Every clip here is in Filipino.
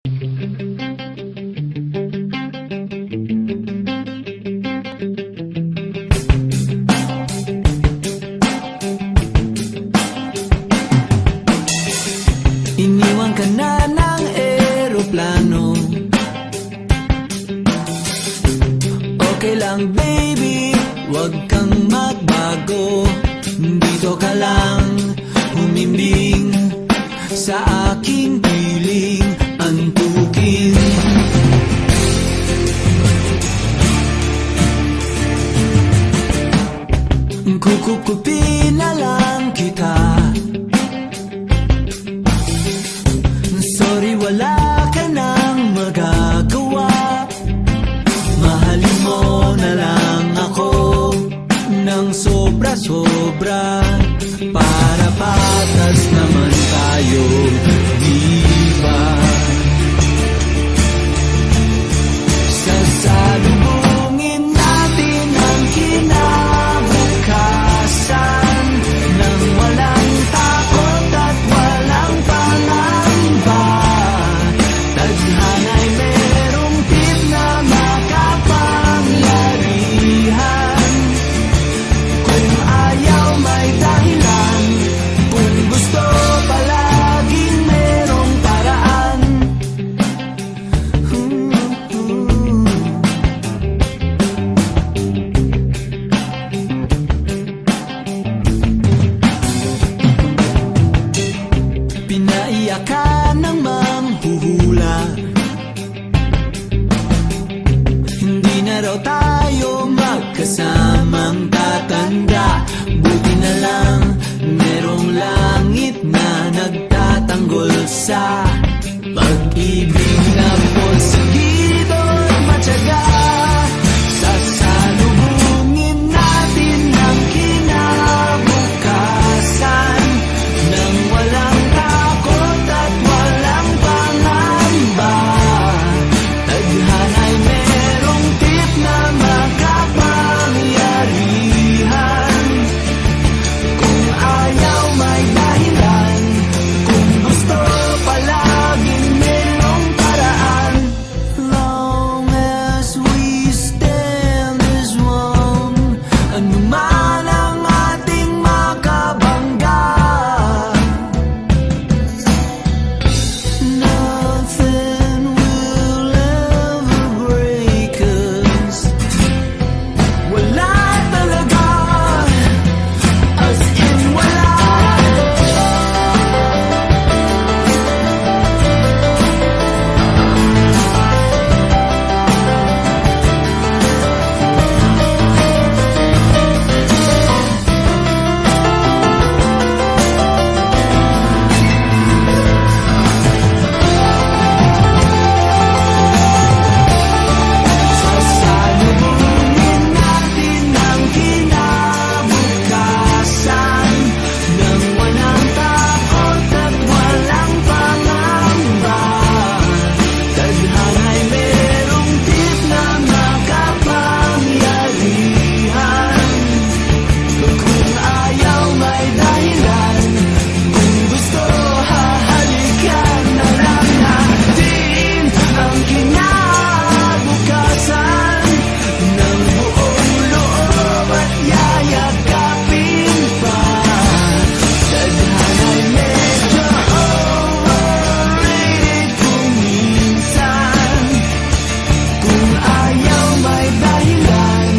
Iniwan ka na ng eroplano. Okay lang baby, wag kang magbago. Dito ka lang humimbing sa aking piling antukin. Kukupin na lang kita. Sorry, wala ka nang magagawa. Mahalin mo na lang ako ng sobra-sobra, para patas naman tayo, diba? Sasalubungin natin ang kinabukasan nang walang takot at walang pangamba. Tadhana'y merong tip na makapangyarihan. Kung ayaw may dahilan, kung gusto palaging merong paraan. Pinaiyak ka ng manghuhula. Hindi na raw tayo magkasamang tatanda. Buti na lang merong langit na nagtatanggol sa pag-ibig na porsigido at matyaga. Sasalubungin natin ang kinabukasan nang walang takot at walang pangamba. Tadhana'y merong tip na makapangyarihan. Kung ayaw may dahilan, kung gusto palaging merong paraan. Long as we stand as one, anuman ang ating makabangga, nothing will ever break us. Wala talaga, as in wala. Sasalubungin natin ang kinabukasan nang walang takot at walang pangamba. Tadhana'y merong tip na makapangyarihan. Kung ayaw may dahilan, kung gusto hahalikan na lang natin ang kinabukasan ng buong loob at yayakapin pa. Tadhana'y medyo overrated kung minsan. Kung ayaw may dahilan,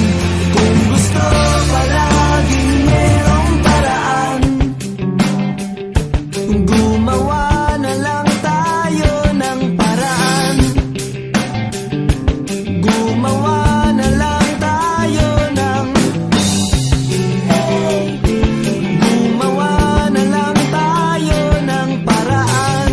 kung gusto palaging merong paraan. Gumawa na lang tayo ng paraan. Gumawa na lang tayo ng Gumawa na lang tayo ng paraan.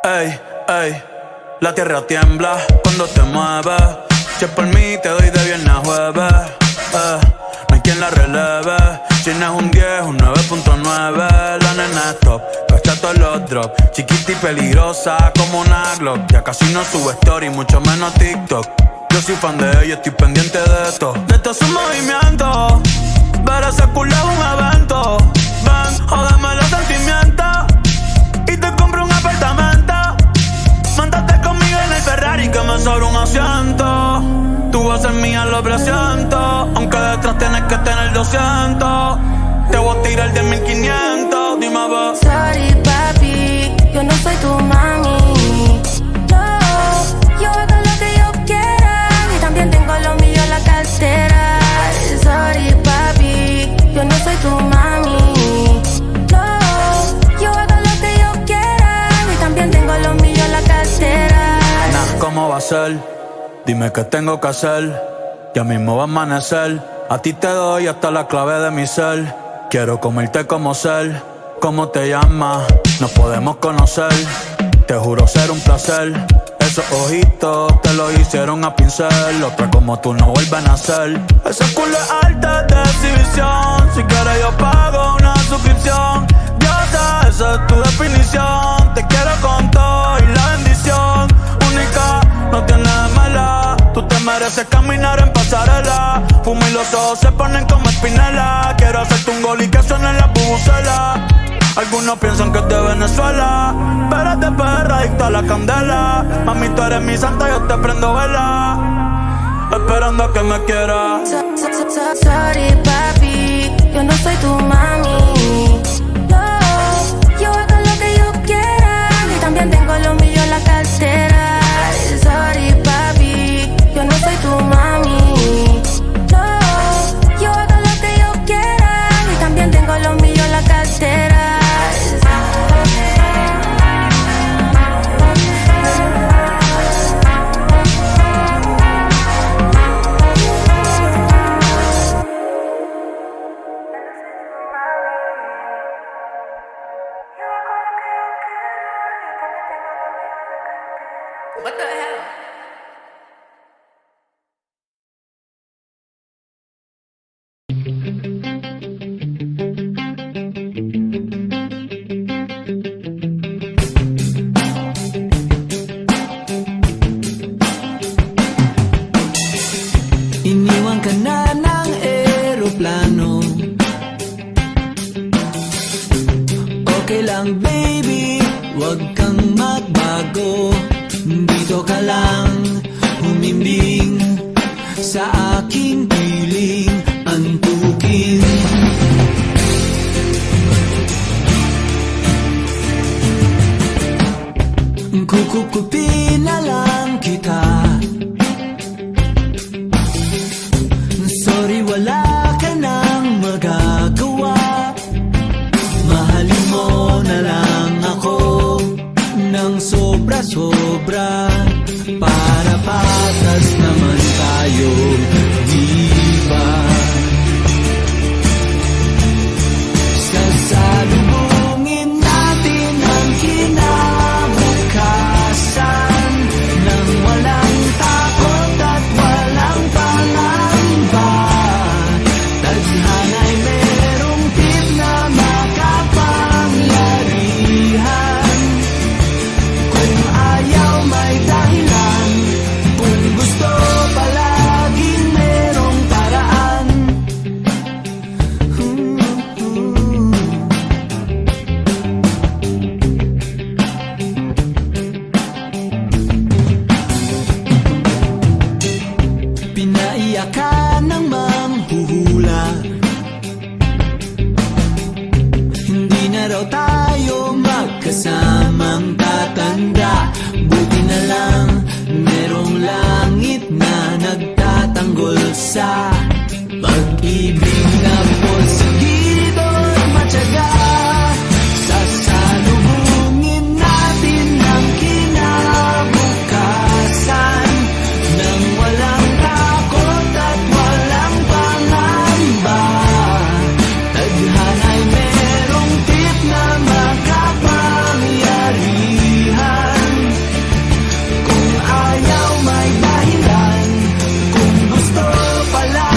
Ey, ey, la tierra tiembla cuando te mueves. Si es por mí te doy de viernes a jueves. No hay quien la releve. Si no es un 10, un 9.9. La nena es top, todos los drops. Chiquita y peligrosa como una Glock. Ya casi no sube story, mucho menos TikTok. Yo soy fan de ella, estoy pendiente de esto. De todos sus movimientos. Ver ese culo es un evento. Ven, jódeme los sentimientos y te compro un apartamento. Montate conmigo en el Ferrari que me sobra un asiento. Tú vas a ser mía, lo presiento. Aunque detrás tienes que tener 200. Te voy a tirar de 1500. Dime, va. Sorry, papi, yo no soy tu mami. No, yo hago lo que yo quiera y también tengo lo mío en la cartera. Sorry, papi, yo no soy tu mami. No, yo hago lo que yo quiera y también tengo lo mío en la cartera. Nah, ¿cómo va a ser? Dime qué tengo que hacer. Ya mismo va a amanecer. A ti te doy hasta la clave de mi ser. Quiero comerte como ser. ¿Cómo te llamas? Nos podemos conocer. Te juro ser un placer. Esos ojitos te lo hicieron a pincel. Otra como tú no vuelven a ser. Ese culo es alta de exhibición. Si quieres yo pago una suscripción. Dios, esa es tu definición. Te quiero con todo y la bendición. Única, no tienes mala. Tú te mereces caminar en pasarela. Fumo y los ojos se ponen como espinela. Quiero hacerte un gol y que suene la bubucela. Algunos piensan que es de Venezuela, pero es de perra, adicta a la candela. Mami, tú eres mi santa, yo te prendo vela, esperando a que me quieras. Sorry, papi, yo no soy tu mami. No, yo hago lo que yo quiera y también tengo lo mío en la cartera. Sorry, papi, yo no soy tu mami. No, yo hago lo que yo quiera y también tengo lo mío en la cartera. What the hell? Iniwan ka na ng eroplano. Okay lang baby, wag kang magbago. Dito ka lang humimbing sa aking piling antukin. Kukupin na lang kita. Sorry, wala ka nang magagawa. Mahalin mo na lang ako ng sobra-sobra para patas naman tayo, di ba? Sasalubungin natin ang kinabukasan nang walang takot at walang pangamba. Tadhana'y merong tip na makapangyarihan. Kung ayaw may dahilan, kung gusto palaging merong paraan. Pinaiyak ka ng manghuhula. Hindi na raw tayo magkasamang tatanda. Buti na lang merong langit na nagtatanggol sa pag-ibig na porsigido at matyaga. Sasalubungin natin ang kinabukasan nang walang takot at walang pangamba. Tadhana'y merong tip na makapangyarihan. Kung ayaw may dahilan, kung gusto pala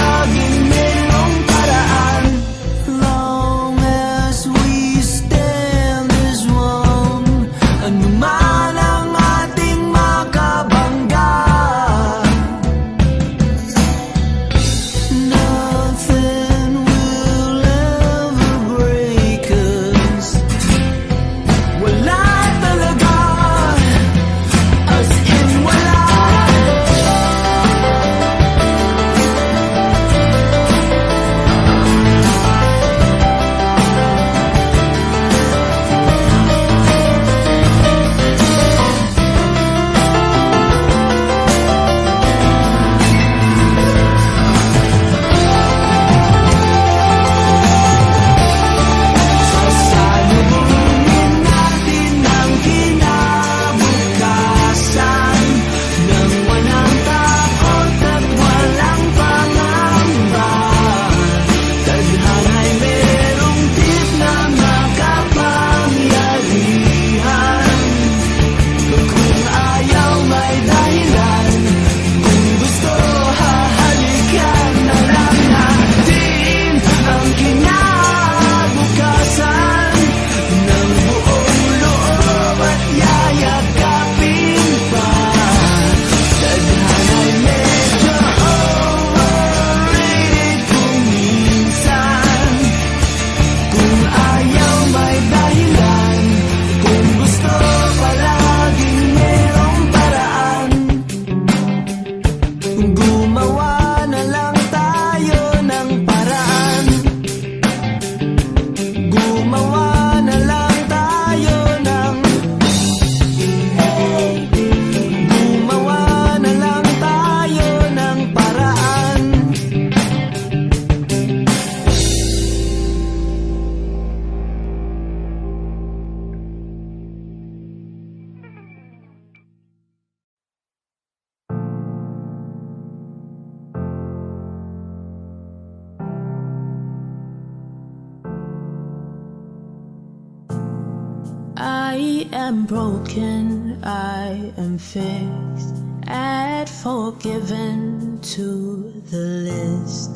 I am broken, I am fixed, add forgiven to the list.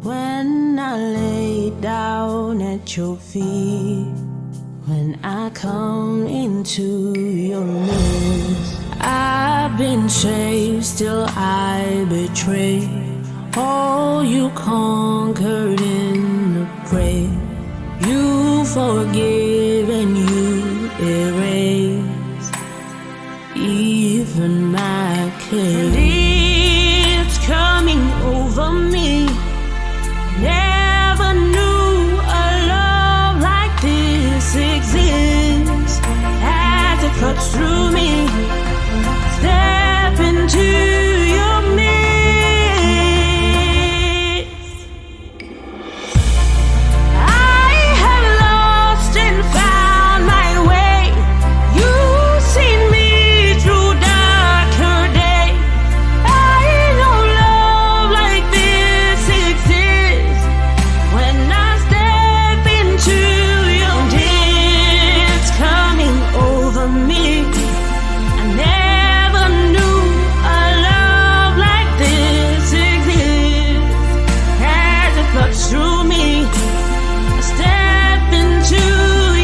When I lay down at your feet, when I come into your midst, I've been saved, still I betray all you conquered in the grave. You forgive and you erase even my case. And it's coming over me. Never knew a love like this exists. As it cuts through me, step into your midst. I have lost and found my way. You've seen me through darker days. I know love like this exists. When I step into your midst, it's coming over me. I never knew a love like this exists. As it floods through me, I step into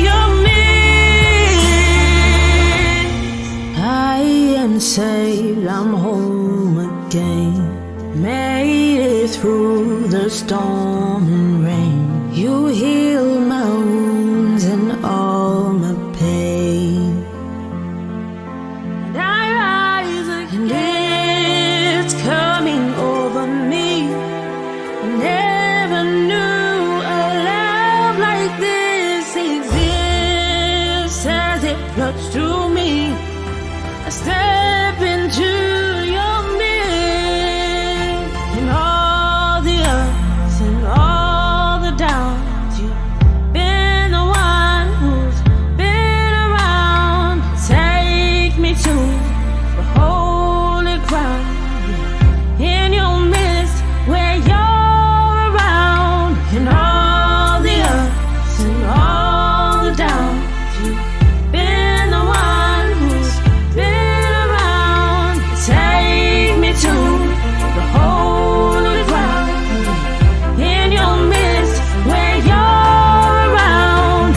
your midst. I am saved, I'm home again. Made it through the storm and rain. You healed my wounds and all my pain. And I rise again, and it's coming over me. I never knew a love like this exists. As it floods through me, I step into your midst. And all the ups and all the downs, you've been the one who's been around. Take me to the holy ground. In your midst, where you're around. And all the ups and all the downs, you've been the one who's been around. Take me to the holy ground. In your midst, where you're around.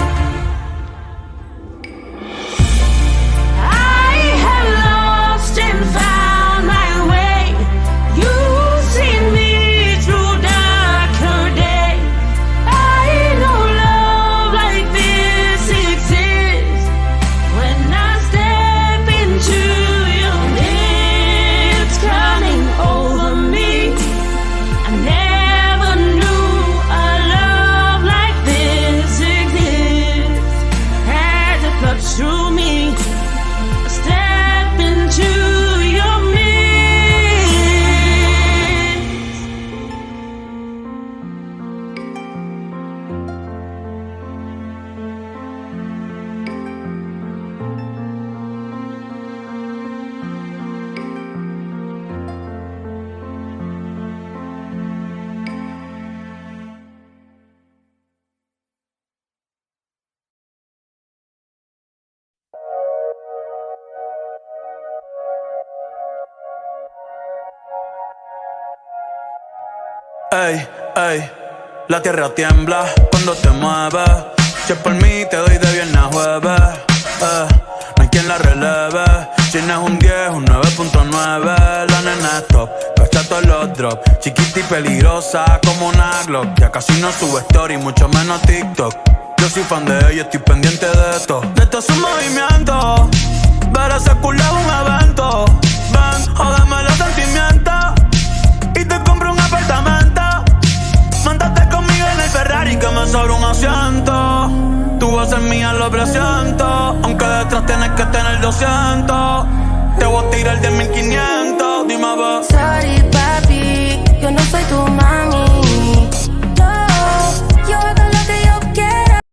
I have lost and found my way. You've seen me through darker days. I know love like this exists. When I step into your midst, it's coming over me. I never knew a love like this exists. As it floods through me, I step into your midst. Ey, ey, la tierra tiembla cuando te mueves. Si es por mí te doy de viernes a jueves. No hay quien la releve. Si no es un 10, un 9.9. La nena es top, cacha todos los drops. Chiquita y peligrosa como una Glock. Ya casi no sube story, mucho menos TikTok. Yo soy fan de ella, estoy pendiente de esto. De esto es un movimiento. Ver ese culo es un evento. Ven, jódeme los sentimientos y te compro un apartamento. Montate conmigo en el Ferrari que me sobra un asiento. Tú vas a ser mía, lo presiento. Aunque detrás tienes que tener 200. Te voy a tirar 10.500. Dime, va. Sorry, papi, yo no soy tu mami.